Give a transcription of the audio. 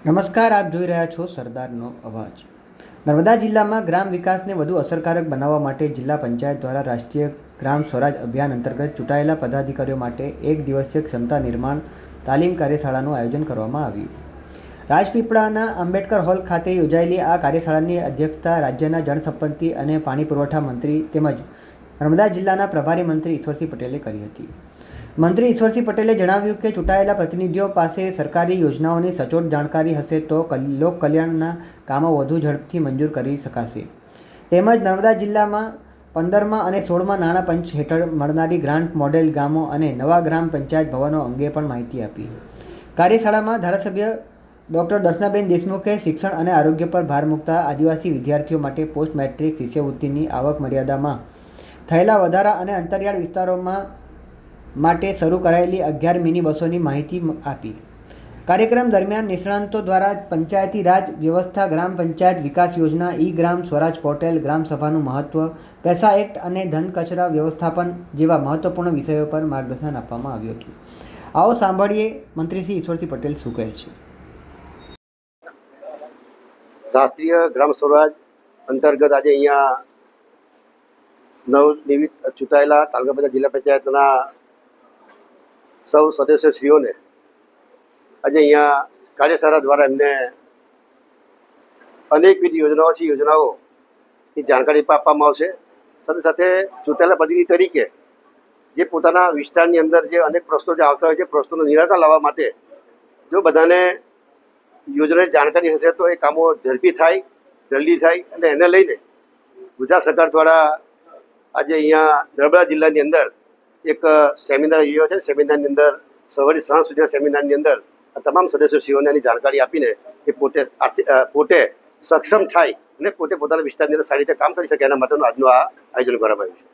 નમસ્કાર, આપ જોઈ રહ્યા છો સરદારનો અવાજ. નર્મદા જિલ્લામાં ગ્રામ વિકાસને વધુ અસરકારક બનાવવા માટે જિલ્લા પંચાયત દ્વારા રાષ્ટ્રીય ગ્રામ સ્વરાજ અભિયાન અંતર્ગત ચૂંટાયેલા પદાધિકારીઓ માટે એક દિવસીય ક્ષમતા નિર્માણ તાલીમ કાર્યશાળાનું આયોજન કરવામાં આવ્યું. રાજપીપળાના આંબેડકર હોલ ખાતે યોજાયેલી આ કાર્યશાળાની અધ્યક્ષતા રાજ્યના જળસંપત્તિ અને પાણી પુરવઠા મંત્રી તેમજ નર્મદા જિલ્લાના પ્રભારી મંત્રી ઈશ્વરસિંહ પટેલે કરી હતી. મંત્રી ઈશ્વરસિંહ પટેલે જણાવ્યું કે ચૂંટાયેલા પ્રતિનિધિઓ પાસે સરકારી યોજનાઓની સચોટ જાણકારી હશે તો લોક કલ્યાણના કામો વધુ ઝડપથી મંજૂર કરી શકાશે. તેમજ નર્મદા જિલ્લામાં 15મા અને 16મા નાણાં પંચ હેઠળ મળનારી ગ્રાન્ટ મોડેલ ગામો અને નવા ગ્રામ પંચાયત ભવનો અંગે પણ માહિતી આપી. કાર્યશાળામાં ધારાસભ્ય ડૉક્ટર દર્શનાબેન દેશમુખે શિક્ષણ અને આરોગ્ય પર ભાર મૂકતા આદિવાસી વિદ્યાર્થીઓ માટે પોસ્ટ મેટ્રિક શિષ્યવૃત્તિની આવક મર્યાદામાં થયેલા વધારા અને અંતરિયાળ વિસ્તારોમાં માટે શરૂ કરાયેલી 11 મિની બસોની માહિતી આપી. કાર્યક્રમ દરમિયાન નિષ્ણાંતો દ્વારા પંચાયતી રાજ વ્યવસ્થા, ગ્રામ પંચાયત વિકાસ યોજના, ઈ ગ્રામ સ્વરાજ પોર્ટલ, ગ્રામ સભાનું મહત્વ, પૈસા એક્ટ અને ધન કચરા વ્યવસ્થાપન જેવા મહત્વપૂર્ણ વિષયો પર માર્ગદર્શન આપવામાં આવ્યું હતું. આવો સાંભળીએ મંત્રી શ્રી ઈશ્વરસિંહ પટેલ શું કહે છે. રાષ્ટ્રીય ગ્રામ સ્વરાજ અંતર્ગત આજે અહીંયા નવનિર્મિત ચૂંટાયેલા તાલુકા પંચાયત જિલ્લા પંચાયતના સૌ સદસ્યશ્રીઓને આજે અહીંયા કાર્યશાળા દ્વારા એમને અનેકવિધ યોજનાઓની જાણકારી આપવામાં આવશે. સાથે સાથે ચૂંટાયેલા પ્રતિનિધિ તરીકે જે પોતાના વિસ્તારની અંદર જે અનેક પ્રશ્નો જે આવતા હોય છે, પ્રશ્નોનું નિરાકરણ લાવવા માટે જો બધાને યોજનાની જાણકારી હશે તો એ કામો ઝડપી થાય, જલ્દી થાય અને એને લઈને ગુજરાત સરકાર દ્વારા આજે અહીંયા નર્મદા જિલ્લાની અંદર એક સેમિનાર યોજાયો છે. સેમિનારની અંદર સવારે સાંજ સુધીના સેમિનારની અંદર આ તમામ સદસ્યશ્રીઓને એની જાણકારી આપીને એ પોતે સક્ષમ થાય અને પોતે પોતાના વિસ્તારની અંદર સારી રીતે કામ કરી શકે એના માટેનું આજનું આ આયોજન કરવામાં આવ્યું છે.